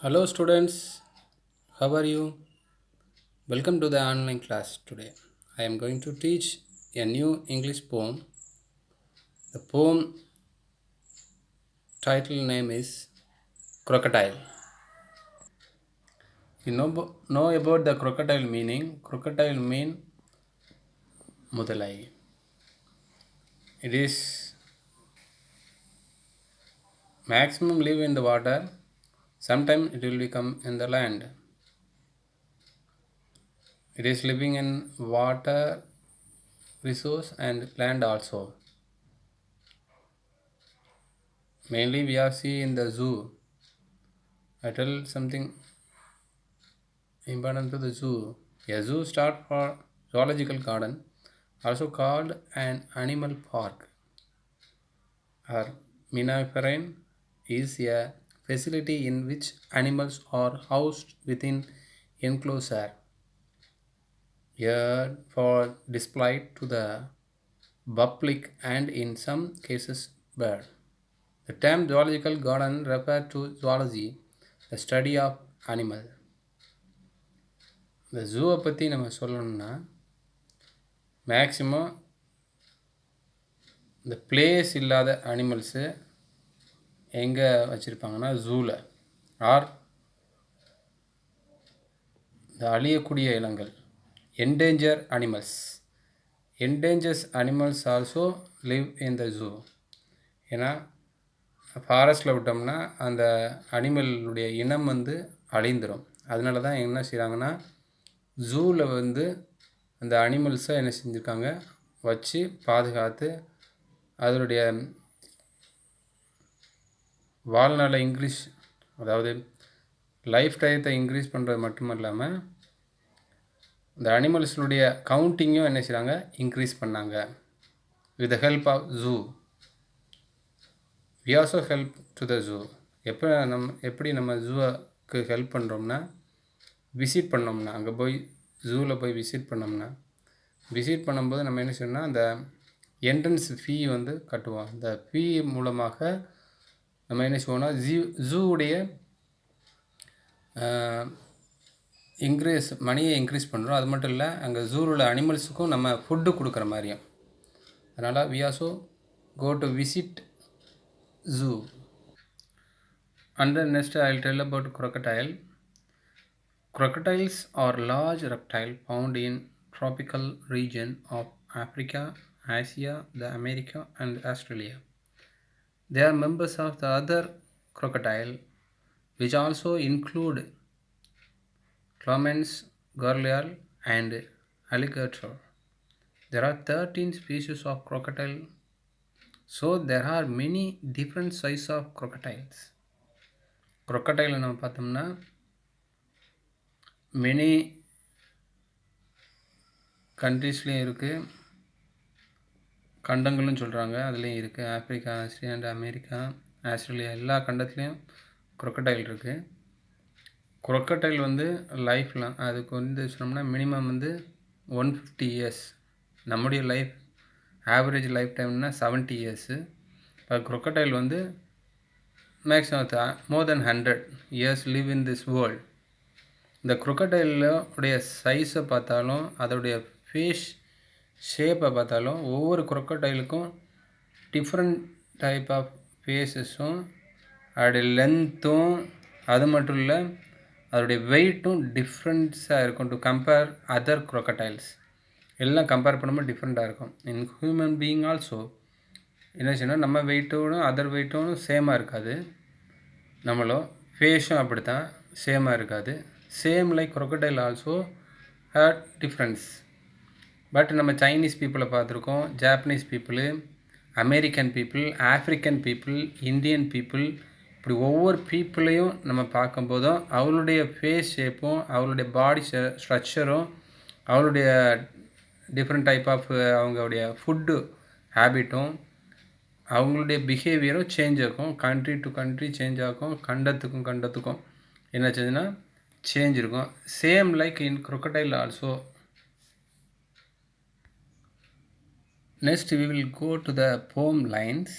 Hello students, how are you? Welcome to the online class today. I am going to teach a new English poem. The poem title name is Crocodile. You know about the crocodile meaning? Crocodile mean mudalai. It is maximum live in the water. Sometimes it will become in the land. It is living in water resource and land also. Mainly we are see in the zoo. I tell something important to the zoo. A zoo start for zoological garden, also called an animal park or menagerie, is a facility in which animals are housed within enclosure, here for display to the public and in some cases bird. The term zoological garden refers to zoology, the study of animal. இந்த ஜூவை பற்றி நம்ம சொல்லணும்னா maximum இந்த place இல்லாத animals எங்கே வச்சுருப்பாங்கன்னா ஜூவில் R இந்த அழியக்கூடிய இனங்கள் endanger animals endangers animals also live in the zoo. ஏன்னா ஃபாரஸ்ட்டில் விட்டோம்னா அந்த அனிமலுடைய இனம் வந்து அழிந்துடும். அதனால தான் என்ன செய்கிறாங்கன்னா ஜூவில் வந்து அந்த அனிமல்ஸை என்ன செஞ்சுருக்காங்க வச்சு பாதுகாத்து அதனுடைய வாழ்நாளை இன்க்ரீஸ், அதாவது லைஃப் டயத்தை இன்க்ரீஸ் பண்ணுறது மட்டும் இல்லாமல் இந்த அனிமல்ஸினுடைய கவுண்டிங்கும் என்ன செய்கிறாங்க இன்க்ரீஸ் பண்ணாங்க. With the help of zoo we also help to the zoo. எப்படி நம்ம ஜூவுக்கு ஹெல்ப் பண்ணுறோம்னா விசிட் பண்ணோம்னா, அங்கே போய் ஜூவில் போய் விசிட் பண்ணும்போது நம்ம என்ன செய்யணும்னா அந்த என்ட்ரன்ஸ் ஃபீ வந்து கட்டுவோம். அந்த ஃபீ மூலமாக நம்ம என்ன செய்வோம்னா ஜூவுடைய மணியை இன்க்ரீஸ் பண்ணுறோம். அது மட்டும் இல்லை, அங்கே ஜூவில் உள்ள அனிமல்ஸுக்கும் நம்ம ஃபுட்டு கொடுக்குற மாதிரியும். அதனால் we also go to visit zoo. And then next I will tell about crocodile. Crocodiles are large reptile found in tropical region of Africa, Asia, the America and Australia. They are members of the other crocodile, which also include clamens, gharial and alligator. There are 13 species of crocodile, so there are many different sizes of crocodiles. crocodile நம்ம பார்த்தோம்னா many கண்ட்ரீஸ்லேயும் இருக்குது, கண்டங்களும் சொல்கிறாங்க, அதுலேயும் இருக்குது. Africa, Asia and America, Australia எல்லா கண்டத்துலேயும் crocodile இருக்குது. crocodile வந்து லைஃப்லாம் அதுக்கு வந்து சொன்னோம்னா மினிமம் வந்து 150 இயர்ஸ். நம்முடைய லைஃப் ஆவரேஜ் லைஃப் டைம்னா 70 இயர்ஸு. இப்போ crocodile வந்து maximum more then 100 years live in this world. இந்த crocodileடைய சைஸை பார்த்தாலும் அதோடைய ஃபேஸ் ஷேப்பை பார்த்தாலும் ஒவ்வொரு crocodileக்கும் டிஃப்ரெண்ட் டைப் ஆஃப் ஃபேஸஸும் அதோடைய லென்த்தும் அது மட்டும் இல்லை அதோடைய வெயிட்டும் டிஃப்ரெண்ட்ஸாக இருக்கும். டு கம்பேர் அதர் crocodiles எல்லாம் கம்பேர் பண்ணும்போது டிஃப்ரெண்ட்டாக இருக்கும். இன் ஹியூமன் பீயிங் ஆல்சோ என்ன செய்யணும், நம்ம வெயிட்டோடும் அதர் வெயிட்டும் சேமாக இருக்காது, நம்மளும் ஃபேஸும் அப்படி தான் சேமாக இருக்காது. Same like crocodile also had difference. But நம்ம சைனீஸ் பீப்புளை பார்த்துருக்கோம், Japanese people, American people, African people, Indian people, இப்படி ஒவ்வொரு பீப்புளையும் நம்ம பார்க்கும்போதும் அவளுடைய ஃபேஸ் ஷேப்பும் அவளுடைய பாடி ஸ்ட்ரக்சரும் அவளுடைய டிஃப்ரெண்ட் டைப் ஆஃப் அவங்களுடைய ஃபுட்டு ஹேபிட்டும் அவங்களுடைய பிஹேவியரும் சேஞ்ச் ஆகும். கண்ட்ரி டு கண்ட்ரி சேஞ்ச் ஆகும், கண்டத்துக்கும் என்ன செஞ்சுன்னா சேஞ்ச் இருக்கும். Same like in crocodile also. Next we will go to the poem lines.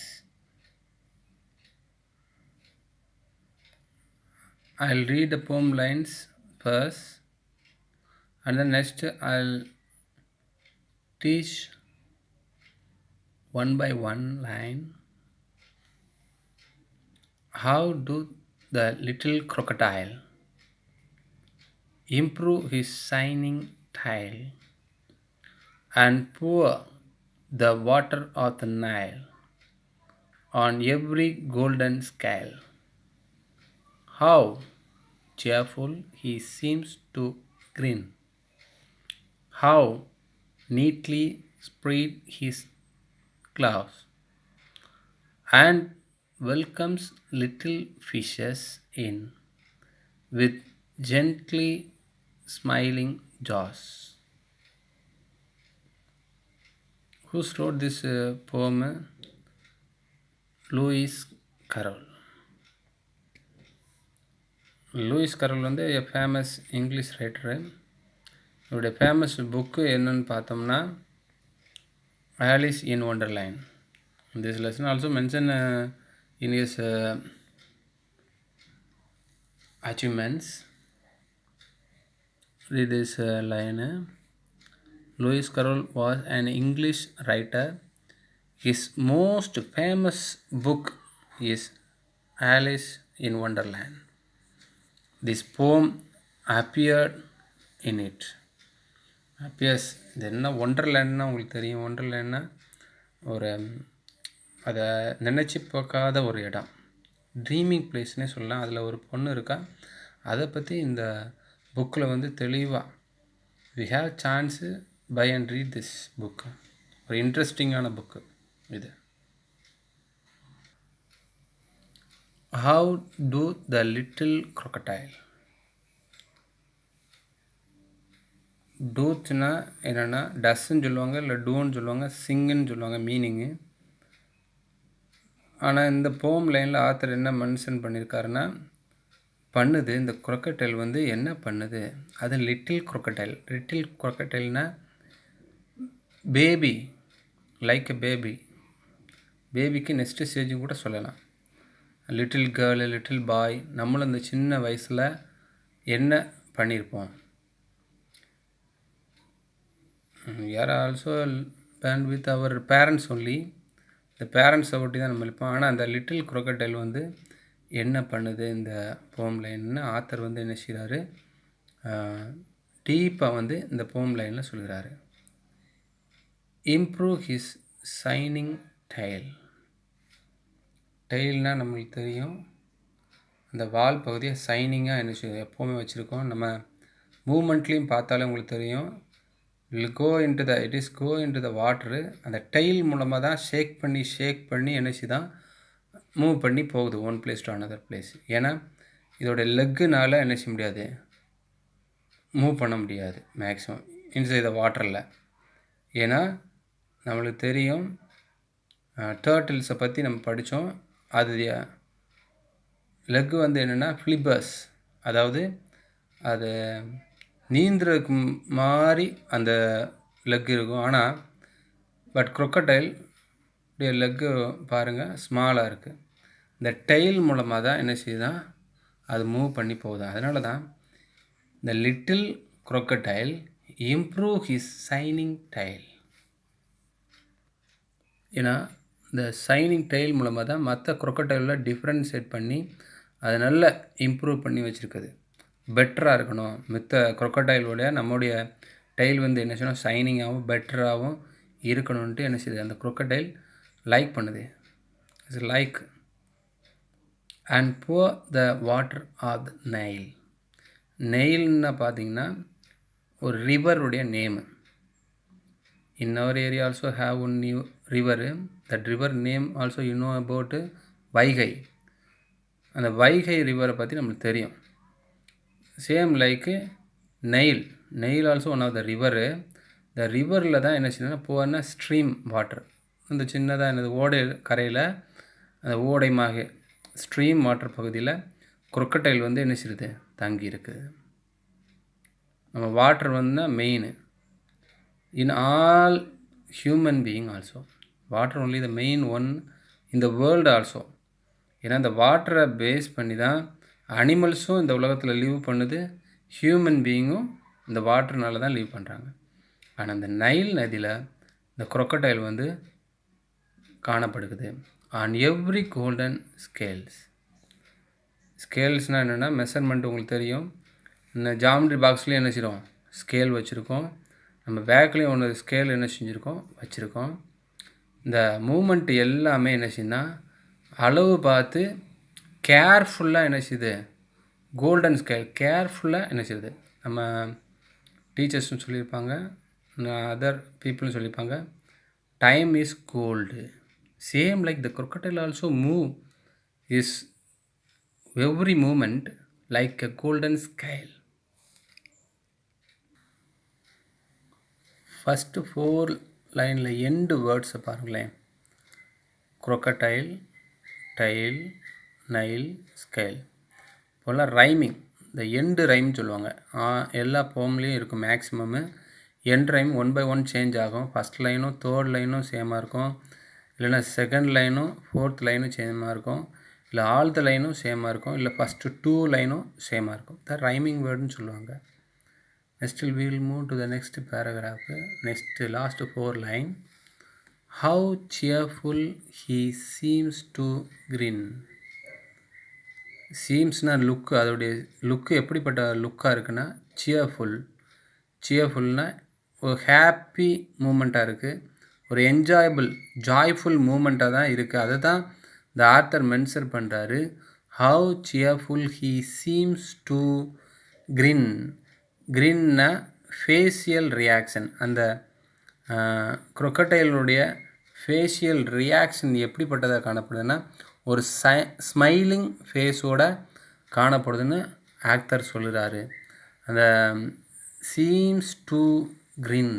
I'll read the poem lines first, and then next I'll teach one by one line. How do the little crocodile improve his shining tail and pour the water of the Nile on every golden scale? How cheerful he seems to grin, how neatly spread his claws, and welcomes little fishes in with gently smiling jaws. Who wrote this poem? Lewis Carroll. Lewis Carroll வந்து a famous English writer. இவருடைய famous book என்னன்னு பார்த்தோம்னா Alice in wonderland. This lesson also mention in his achievements. Read this line. Lewis Carroll was an English writer. His most famous book is Alice in Wonderland. This poem appeared in it. appears இது என்ன ஒண்டர்லேண்ட்னா உங்களுக்கு தெரியும். ஒண்டர்லேண்ட்னா ஒரு அதை நினச்சி பார்க்காத ஒரு இடம், ட்ரீமிங் பிளேஸ்னே சொல்லலாம். அதில் ஒரு பொண்ணு இருக்கா. அதை பற்றி இந்த புக்கில் வந்து தெளிவாக we have chance buy and read this book. ஒரு இன்ட்ரெஸ்டிங்கான புக்கு இது. How doth the little crocodile. டூத்னா என்னென்னா டஸ்ன்னு சொல்லுவாங்க, இல்லை டூன்னு சொல்லுவாங்க, சிங்குன்னு சொல்லுவாங்க மீனிங்கு. ஆனால் இந்த போம் லைனில் ஆத்தர் என்ன மென்ஷன் பண்ணியிருக்காருன்னா, பண்ணுது இந்த crocodile வந்து என்ன பண்ணுது, அது லிட்டில் crocodile. லிட்டில் crocodileனா பேபி, லைக் எ பேபி. பேபிக்கு நெக்ஸ்ட் ஸ்டேஜும் கூட சொல்லலாம். லிட்டில் கேர்ளு, லிட்டில் பாய், நம்மளும் இந்த சின்ன வயசில் என்ன பண்ணியிருப்போம். You're also bond with our parents only. இந்த பேரண்ட்ஸை ஒட்டி தான் நம்ம இருப்போம். ஆனால் அந்த லிட்டில் crocodile வந்து என்ன பண்ணுது இந்த போம் லைன்னு ஆத்தர் வந்து என்ன செய்கிறாரு, டீப்பாக வந்து இந்த போம் லைனில் சொல்கிறாரு. Improve his shining tail. டெயில்னால் நம்மளுக்கு தெரியும், அந்த வால் பகுதியை ஷைனிங்காக என்ன செய்யும் எப்போவுமே வச்சுருக்கோம். நம்ம மூமெண்ட்லேயும் பார்த்தாலே உங்களுக்கு தெரியும், it is go into the water. அந்த டெயில் மூலமாக தான் ஷேக் பண்ணி என்ன செய்தான் மூவ் பண்ணி போகுது one place to another place. ஏன்னா இதோட லெக்குனால் என்ன செய்ய முடியாது, மூவ் பண்ண முடியாது மேக்ஸிமம் இன்சைட் த வாட்டரில். ஏன்னா நம்மளுக்கு தெரியும், டர்ட்டில்ஸை பற்றி நம்ம படித்தோம். அது லெக்கு வந்து என்னென்னா ஃப்ளிப்பர்ஸ், அதாவது அது நீந்துறதுக்கு மாதிரி அந்த லெக் இருக்கும். ஆனால் பட் crocodile உடைய லெக்கு பாருங்கள் ஸ்மாலாக இருக்குது. இந்த டெயில் மூலமாக தான் என்ன செய்யுதான் அது மூவ் பண்ணி போகுது. அதனால தான் இந்த little crocodile improve his shining tail. ஏன்னா இந்த ஷைனிங் டெயில் மூலமாக தான் மற்ற crocodileல டிஃப்ரென்ஷியேட் பண்ணி அதை நல்லா இம்ப்ரூவ் பண்ணி வச்சுருக்குது. பெட்டராக இருக்கணும். மித்த crocodileோடைய நம்முடைய டெயில் வந்து என்ன செய்யணும், ஷைனிங்காகவும் பெட்டராகவும் இருக்கணும்ன்ட்டு என்ன செய்யுது அந்த crocodile லைக் பண்ணுது. It's like and pour the water of the Nile. நெயில்னா பார்த்தீங்கன்னா ஒரு ரிவருடைய name. In our area also have one new river. That river name also you know about Vaigai. அந்த வைகை ரிவரை பற்றி நம்மளுக்கு தெரியும். Same like Nile also one of the river. இந்த ரிவரில் தான் என்ன செய்யணும்னா போன ஸ்ட்ரீம் வாட்டர், இந்த சின்னதாக என்னது ஓடை கரையில் அந்த ஓடைமாக ஸ்ட்ரீம் வாட்டர் பகுதியில் crocodile வந்து என்ன செய்யுது தங்கி இருக்குது. நம்ம வாட்டர் வந்து main in all human being also. Water only the main one in the world also. ஏன்னா இந்த வாட்டரை பேஸ் பண்ணி தான் அனிமல்ஸும் இந்த உலகத்தில் லீவ் பண்ணுது, ஹியூமன் பீயிங்கும் இந்த வாட்டர்னால தான் லீவ் பண்ணுறாங்க. ஆனால் இந்த நைல் நதியில் இந்த crocodile வந்து காணப்படுகிறது. On every golden scales. ஸ்கேல்ஸ்னால் என்னென்னா மெஷர்மெண்ட் உங்களுக்கு தெரியும். இந்த ஜாமெட்ரி பாக்ஸ்லேயும் என்ன செய்கிறோம், ஸ்கேல் வச்சுருக்கோம். நம்ம பேக்லேயும் ஒன்று ஸ்கேல் என்ன செஞ்சுருக்கோம், வச்சுருக்கோம். இந்த மூமெண்ட் எல்லாமே என்ன செய்யுதுன்னா அளவு பார்த்து கேர்ஃபுல்லாக என்ன செய்யுது, கோல்டன் ஸ்கேல் கேர்ஃபுல்லாக என்ன செய்யுது. நம்ம டீச்சர்ஸ்னு சொல்லியிருப்பாங்க, அதர் பீப்புள்னு சொல்லியிருப்பாங்க, time is gold. Same like the crocodile also move is every moment like a golden scale. First 4 லைனில் எண்டு வேர்ட்ஸை பாருங்களேன். crocodile, tail, நைல், ஸ்கேல் இப்போல்லாம் ரைமிங். இந்த எண்டு ரைம்னு சொல்லுவாங்க. எல்லா போம்லேயும் இருக்கும் maximum. End rhyme 1 by 1 change ஆகும். ஃபஸ்ட் லைனும் தேர்ட் லைனும் சேமாக இருக்கும், இல்லைனா செகண்ட் லைனும் ஃபோர்த் லைனும் சேமாக இருக்கும், இல்லை ஆல் த லைனும் சேமாக இருக்கும், இல்லை ஃபஸ்ட்டு 2 லைனும் சேமாக இருக்கும். த ரைமிங் வேர்டுன்னு சொல்லுவாங்க. Next we will move to the next paragraph. Next last 4 line. How cheerful he seems to grin. சீம்ஸ்னா லுக்கு, அதோடைய லுக்கு எப்படிப்பட்ட லுக்காக இருக்குன்னா சியர்ஃபுல். சியர்ஃபுல்னா ஒரு ஹாப்பி மூமெண்ட்டாக இருக்குது, ஒரு என்ஜாயபிள் ஜாய்ஃபுல் மூமெண்ட்டாக தான் இருக்குது. அதை தான் இந்த ஆத்தர் மென்ஷன் பண்ணுறாரு. How cheerful he seems to grin. கிரின்னா ஃபேஷியல் ரியாக்ஷன். அந்த crocodileனுடைய ஃபேஷியல் ரியாக்ஷன் எப்படிப்பட்டதாக காணப்படுதுன்னா ஒரு ஸ்மைலிங் ஃபேஸோட காணப்படுதுன்னு ஆக்டர் சொல்லுறாரு. அந்த சீம்ஸ் டு கிரின்,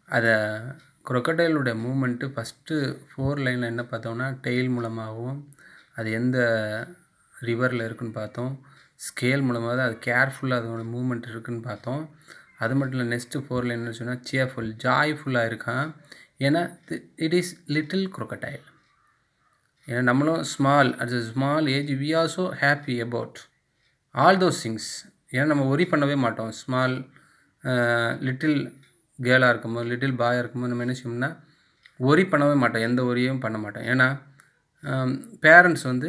அதை crocodileனுடைய மூமெண்ட்டு ஃபஸ்ட்டு 4 லைனில் என்ன பார்த்தோம்னா டெயில் மூலமாகவும், அது எந்த ரிவரில் இருக்குதுன்னு பார்த்தோம். ஸ்கேல் மூலமாக தான் அது கேர்ஃபுல்லாக அதோட மூமெண்ட் இருக்குதுன்னு பார்த்தோம். அது மட்டும் இல்லை, நெக்ஸ்ட்டு 4 லைன் என்ன சொன்னால் சியர்ஃபுல், ஜாய்ஃபுல்லாக இருக்கான். ஏன்னா இட் இஸ் லிட்டில் crocodile. ஏன்னா நம்மளும் small, at a small age we also happy about all those things. ஏன்னா நம்ம ஒரி பண்ணவே மாட்டோம். ஸ்மால் லிட்டில் கேர்ளாக இருக்கும்போது, லிட்டில் பாயாக இருக்கும்போது நம்ம என்ன செய்யணும்னா ஒரி பண்ணவே மாட்டோம், எந்த ஒரியும் பண்ண மாட்டோம். ஏன்னா பேரண்ட்ஸ் வந்து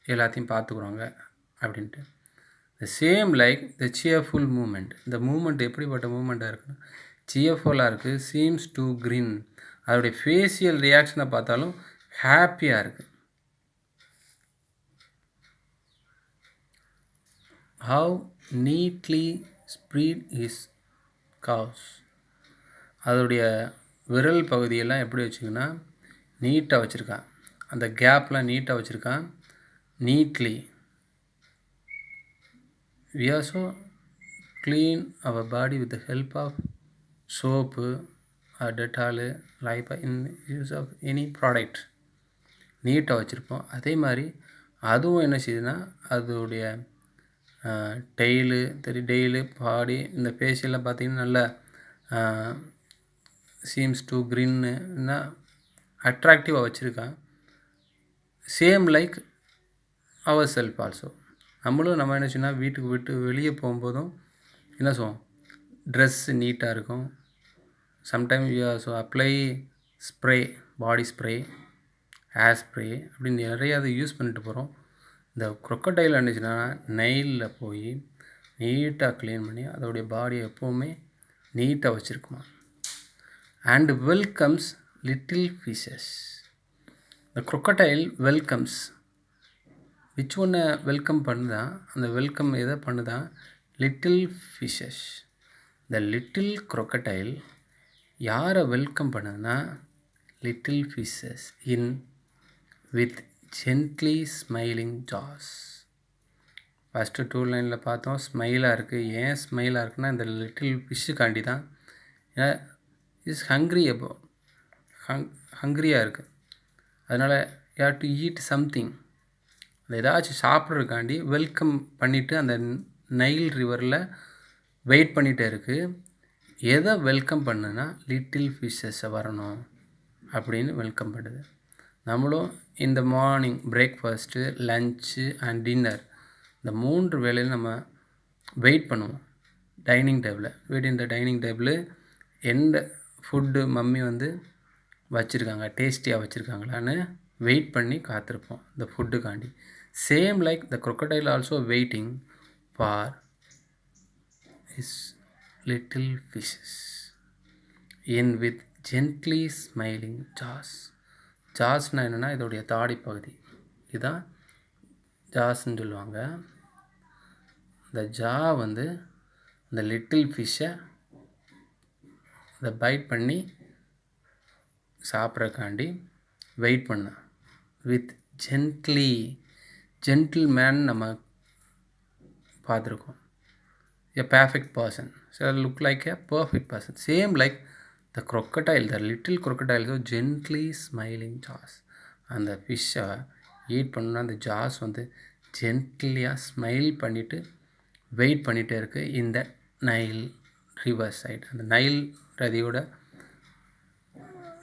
எல்லாத்தையும் பார்த்துக்குறாங்க அப்படின்ட்டு. The same like the cheerful moment. இந்த மூமெண்ட் எப்படிப்பட்ட மூமெண்ட்டாக இருக்குன்னா சியர்ஃபுல்லாக இருக்குது. சீம்ஸ் டு கிரின், அதோடைய ஃபேஷியல் ரியாக்ஷனை பார்த்தாலும் ஹாப்பியாக இருக்குது. How neatly spread his claws. அதோடைய விரல் பகுதியெல்லாம் எப்படி வச்சுக்கன்னா நீட்டாக வச்சுருக்கான், அந்த கேப்லாம் நீட்டாக வச்சுருக்கான். Neatly. We also clean our body with the help of soap or Dettol, Lipa in use of any product. நீட்டாக வச்சுருப்போம். அதே மாதிரி அதுவும் என்ன செய்யுதுன்னா அதோடைய டெய்லு டெய்லு பாடி இந்த ஃபேஷியெல்லாம் பார்த்திங்கன்னா நல்லா சீம்ஸ் டு கிரின்னா அட்ராக்டிவாக வச்சுருக்கான். Same like our self also. நம்மளும் நம்ம என்ன சொன்னால் வீட்டுக்கு விட்டு வெளியே போகும்போதும் என்ன சொல்லுவோம், ட்ரெஸ்ஸு நீட்டாக இருக்கும். Sometime you also apply spray, body spray, hair spray அப்படின்னு நிறைய அதை யூஸ் பண்ணிட்டு போகிறோம். இந்த crocodile இருந்துச்சுன்னா நைலில் போய் நீட்டாக க்ளீன் பண்ணி அதோடைய பாடியை எப்போவுமே நீட்டாக வச்சுருக்குமா. And welcomes little fishes. The crocodile welcomes, which ஒன்றை வெல்கம் பண்ணுதான், அந்த வெல்கம் எதை பண்ணுதான், little fishes. The little crocodile யாரை வெல்கம் பண்ணுதுன்னா little fishes in with gently smiling jaws. First 2 லைனில் பார்த்தோம் ஸ்மைலாக இருக்குது. ஏன் ஸ்மைலாக இருக்குன்னா இந்த லிட்டில் ஃபிஷ்ஷுக்காண்டி தான். இஸ் ஹங்க்ரி அபவுட் ஹங்க்ரியாக இருக்குது, அதனால் you have to eat something. அது ஏதாச்சும் சாப்பிட்றதுக்காண்டி வெல்கம் பண்ணிவிட்டு அந்த நைல் ரிவரில் வெயிட் பண்ணிகிட்டே இருக்குது. எதை வெல்கம் பண்ணுன்னா லிட்டில் ஃபிஷ்ஷஸை வரணும் அப்படின்னு வெல்கம் பண்ணுது. நம்மளும் இந்த morning breakfast, lunch and dinner இந்த 3 வேளையிலும் நம்ம வெயிட் பண்ணுவோம் டைனிங் டேபிளில். இந்த டைனிங் டேபிள் எந்த ஃபுட்டு மம்மி வந்து வச்சுருக்காங்க, டேஸ்டியாக வச்சுருக்காங்களான்னு வெயிட் பண்ணி காத்திருப்போம் இந்த ஃபுட்டுக்காண்டி. Same like the crocodile also waiting for his little fishes in with gently smiling jaws. ஜாஸ்னால் என்னென்னா இதோடைய தாடி பகுதி, இதுதான் ஜாஸ்ன்னு சொல்லுவாங்க. இந்த ஜா வந்து இந்த லிட்டில் ஃபிஷ்ஷை இதை பைட் பண்ணி சாப்பிட்றக்காண்டி வெயிட் பண்ண. வித் ஜென்டில் மேன் நம்ம பார்த்துருக்கோம். A perfect person. So look like a perfect person. Same like the crocodile, the little crocodile, so gently smiling jaws. அந்த ஃபிஷ்ஷை ஈட் பண்ணால் அந்த ஜாஸ் வந்து ஜென்ட்லியாக ஸ்மைல் பண்ணிவிட்டு வெயிட் பண்ணிகிட்டே இருக்குது இந்த நைல் ரிவர் சைடு. அந்த நைல் நதியோட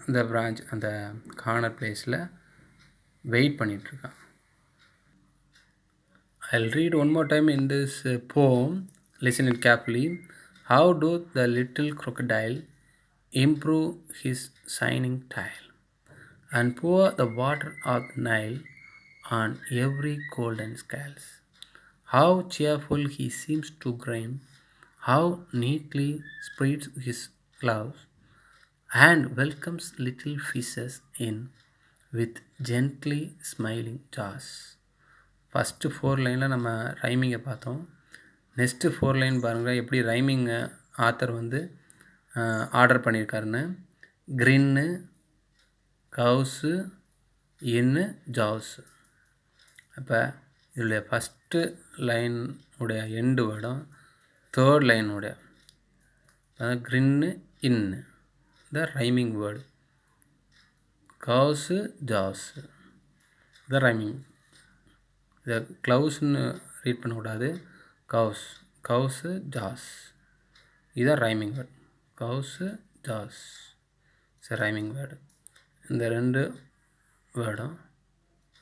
இந்த பிரான்ச் அந்த கார்னர் பிளேஸில் wait பண்ணிகிட்ருக்கான். I'll read one more time in this poem. Listen it carefully. How do the little crocodile improve his shining tail and pour the water of the Nile on every golden scales? How cheerful he seems to grin, how neatly spreads his gloves and welcomes little fishes in with gently smiling jaws. First 4 லைனில் நம்ம ரைமிங்கை பார்த்தோம். Next 4 line பாருங்கள் எப்படி ரைமிங்கை author வந்து order பண்ணியிருக்காருன்னு. க்ரின்னு, gauss, இன்னு, jaws. அப்போ இதில் ஃபஸ்ட்டு லைன் உடைய எண்டு வேர்டும் தேர்ட் லைன் உடைய க்ரின்னு, இன்னு the rhyming word. Claws, jaws the rhyming. இதை க்ளவுஸ்ன்னு ரீட் பண்ணக்கூடாது. கவுஸு ஜாஸ் இதுதான் rhyming word. Claws jaws it's rhyming word. இந்த 2 வேர்டும்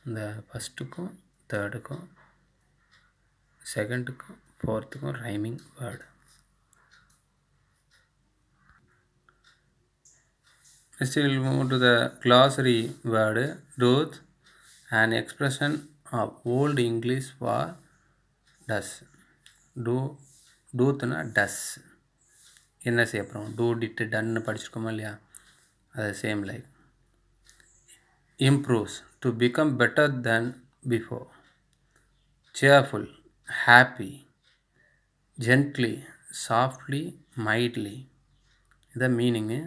இந்த ஃபஸ்ட்டுக்கும் தேர்டுக்கும் செகண்டுக்கும் ஃபோர்த்துக்கும் rhyming word. Next we will move to the glossary word. Doth, an expression of old English for does. டூத்னா டஸ். என்ன செய்ய அப்புறம் டூ டிட்டு டன்னு படிச்சிருக்கோமா இல்லையா, அது same like. Improves, to become better then before. cheerful, happy. gently, softly, mildly. இதான் meaning.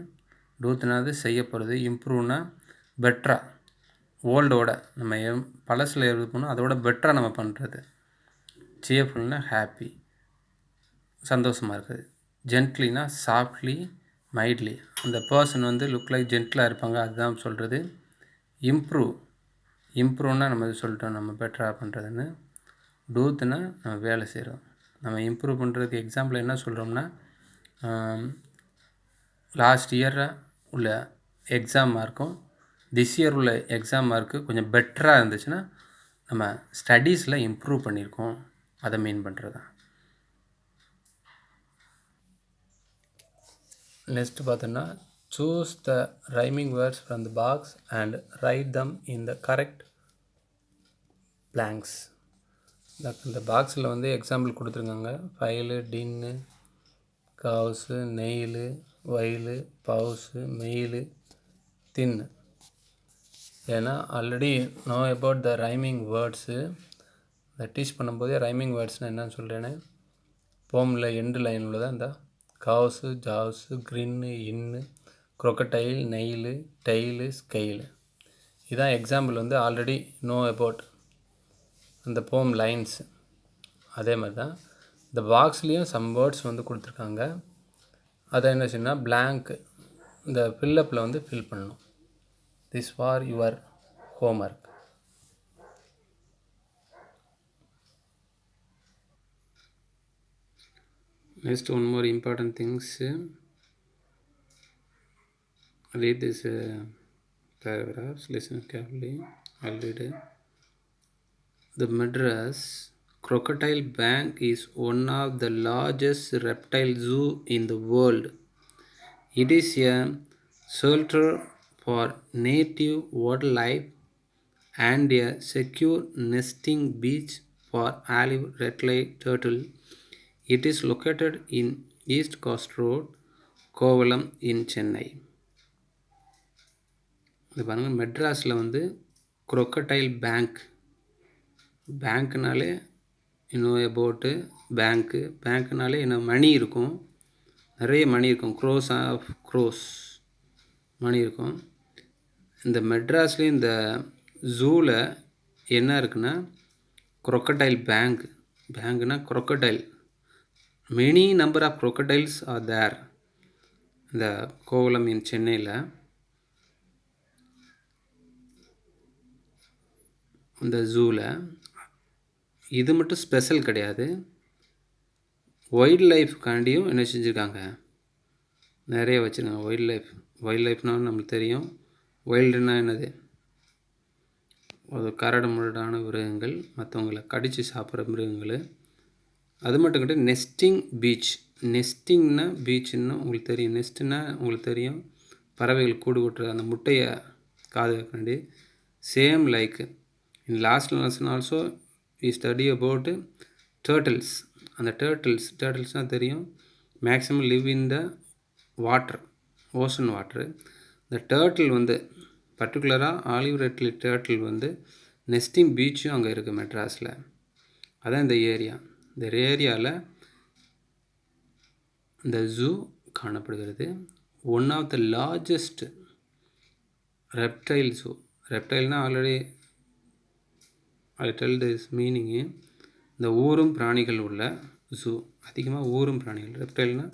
டூத்னாது செய்ய போகிறது, இம்ப்ரூவ்னா பெட்டராக, ஓல்டோட நம்ம பழசில் இருக்கணும் அதோட பெட்டராக நம்ம பண்ணுறது. cheerfulனா ஹாப்பி, சந்தோஷமாக இருக்குது. ஜென்ட்லினா சாஃப்ட்லி, மைல்ட்லி. அந்த பர்சன் வந்து லுக் லைக் ஜென்டிலாக இருப்பாங்க, அதுதான் சொல்கிறது. இம்ப்ரூவ்னா நம்ம சொல்லிட்டோம் நம்ம பெட்டராக பண்ணுறதுன்னு. டூத்னா நம்ம வேலை செய்கிறோம். நம்ம இம்ப்ரூவ் பண்ணுறதுக்கு எக்ஸாம்பிள் என்ன சொல்கிறோம்னா, லாஸ்ட் இயரில் உள்ள எக்ஸாம் மார்க்கும் திஸ் இயர் உள்ள எக்ஸாம் மார்க்கு கொஞ்சம் பெட்டராக இருந்துச்சுன்னா நம்ம ஸ்டடீஸில் இம்ப்ரூவ் பண்ணியிருக்கோம், அதை மீன் பண்ணுறது தான். நெக்ஸ்ட்டு பார்த்தோன்னா, choose the rhyming words from the box and write them in the correct blanks. இந்த பாக்ஸில் வந்து எக்ஸாம்பிள் கொடுத்துருக்காங்க. File, tin, claws, nail, while, paws, mail, thin. ஏன்னா already know about the rhyming words. அதை டீச் பண்ணும்போதே rhyming வேர்ட்ஸ்னால் என்னன்னு சொல்கிறேன்னு. போமில் எண்டு லைன் உள்ளது அந்த கவுஸு, ஜாவ்ஸு, க்ரின்னு, இன்னு, crocodile, நெயிலு, டெய்லு, ஸ்கெயிலு. இதுதான் எக்ஸாம்பிள் வந்து ஆல்ரெடி நோ அபவுட் அந்த போம் லைன்ஸ். அதே மாதிரி தான் இந்த பாக்ஸ்லேயும் சம் வேர்ட்ஸ் வந்து கொடுத்துருக்காங்க. அதை என்ன செய்யணும்னா blank இந்த ஃபில்லப்பில் வந்து ஃபில் பண்ணணும். This for your homework. Next, one more important things. Read this paragraphs. Listen carefully. I'll read it. The Madras Crocodile Bank is one of the largest reptile zoo in the world. It is a shelter for native wildlife and a secure nesting beach for olive redtail turtle. It is located in East Coast Road, Kovalam in Chennai. இது பாருங்கள், மெட்ராஸில் வந்து crocodile bank, பேங்க்னாலே இன்னும் about பேங்க்குனாலே இன்னும் மணி இருக்கும், நிறைய மணி இருக்கும், cross of cross மணி இருக்கும். இந்த மெட்ராஸ்லேயும் இந்த ஜூவில் என்ன இருக்குன்னா crocodile பேங்க்னா crocodile, many number of crocodiles are there. இந்த கோவளம் இன் சென்னையில் இந்த ஜூவில் இது மட்டும் ஸ்பெஷல் கிடையாது, வைல்ட் லைஃப்காண்டியும் என்ன செஞ்சுருக்காங்க, நிறைய வச்சுருக்காங்க. வைல்ட் லைஃப்னால் நம்மளுக்கு தெரியும், வைல்டுனா என்னது, ஒரு கரடு முரடான மிருகங்கள், மற்றவங்களை கடித்து சாப்பிட்ற மிருகங்கள். அது மட்டும் கிடையாது, நெஸ்டிங்னா பீச்சுன்னா உங்களுக்கு தெரியும், நெஸ்ட்டுன்னா உங்களுக்கு தெரியும், பறவைகள் கூடு கொட்டுற அந்த முட்டையை காதுகாண்டி. Same like in last lesson also we study about turtles. அந்த டர்ட்டில்ஸ்னால் தெரியும், maximum live in the water, ocean water. இந்த டர்ட்டில் வந்து பர்டிகுலராக ஆலிவ் ரெட்லி டர்ட்டில் வந்து நெஸ்டிங் பீச்சும் அங்கே இருக்குது மெட்ராஸில். அதான் இந்த ஏரியாவில் இந்த ஜூ காணப்படுகிறது. One of the largest reptile zoo. ரெப்டைல்னால் already I tell this meaning, இந்த ஊரும் பிராணிகள் உள்ள ஜூ, அதிகமாக ஊரும் பிராணிகள், ரெப்டைல்னால்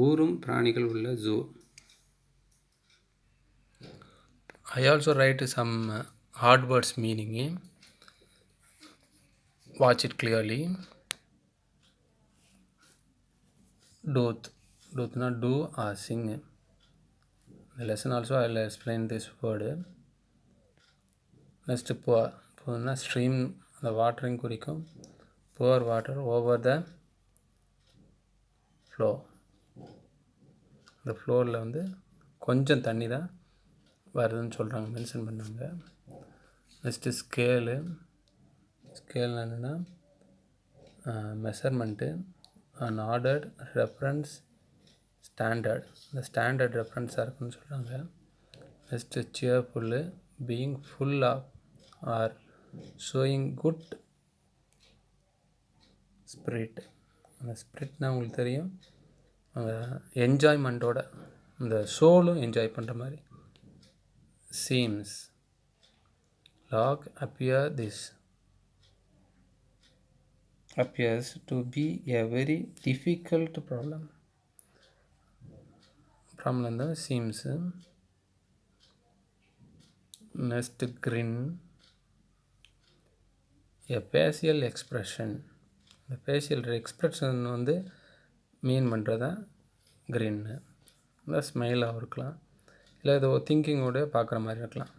ஊரும் பிராணிகள் உள்ள zoo. I also write some hard words meaning. Watch it clearly. Dooth na do or sing. The lesson also I will explain this word. Next pour na stream, the watering குறிக்கும். Pour water over the flow. இந்த ஃப்ளோரில் வந்து கொஞ்சம் தண்ணி தான் வருதுன்னு சொல்கிறாங்க, mention பண்ணாங்க. நெக்ஸ்ட்டு ஸ்கேல் என்னென்னா measurement, and ordered reference standard, இந்த ஸ்டாண்டர்ட் ரெஃபரன்ஸாக இருக்குன்னு சொல்கிறாங்க. Next cheerful, being full of or showing good spirit. அந்த ஸ்பிரிட்னால் உங்களுக்கு தெரியும், அந்த என்ஜாய்மெண்ட்டோட இந்த சோலும் என்ஜாய் பண்ணுற மாதிரி. seems log appears to be a very difficult problem தான் seems. next grin, a facial expression. இந்த facial expression வந்து மீன் பண்ணுறதான் கிரின்னு. இந்த ஸ்மைலாகவும் இருக்கலாம், இல்லை ஏதோ திங்கிங்கோட பார்க்குற மாதிரி இருக்கலாம்.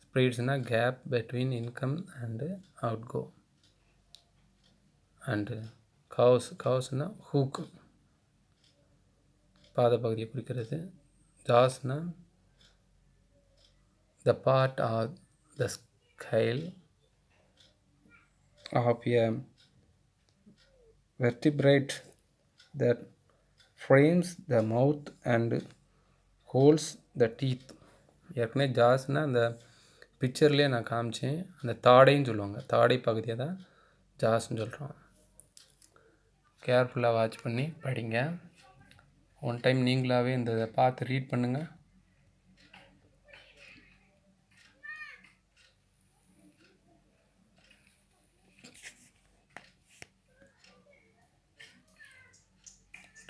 ஸ்ப்ரீட்ஸ்னால் gap between income and outgo. And கவுஸ்னால் ஹூக், பாத பகுதியை குறிக்கிறது. ஜாஸ்னால் the part of the skull of a vertebrate that frames the mouth and holds the teeth. ஏற்கனவே ஜாஸ்னால் அந்த பிக்சர்லேயே நான் காமிச்சேன், அந்த தாடைன்னு சொல்லுவாங்க, தாடை பகுதியை தான் ஜாஸ்ன்னு சொல்கிறோம். கேர்ஃபுல்லாக வாட்ச் பண்ணி படிங்க. ஒன் டைம் நீங்களாகவே இந்த இதை பார்த்து ரீட் பண்ணுங்கள்.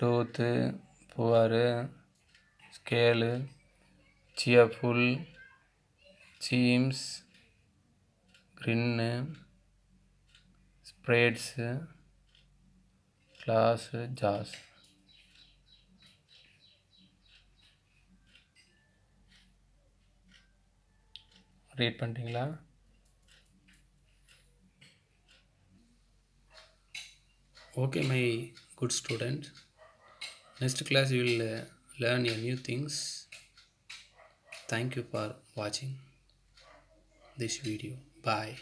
Tooth, poor, scale, cheerful, seems, grin, spreads, claws, jaws. Read பண்ணிட்டீங்களா? Okay, my good student. Next class you will learn a new things. Thank you for watching this video. Bye.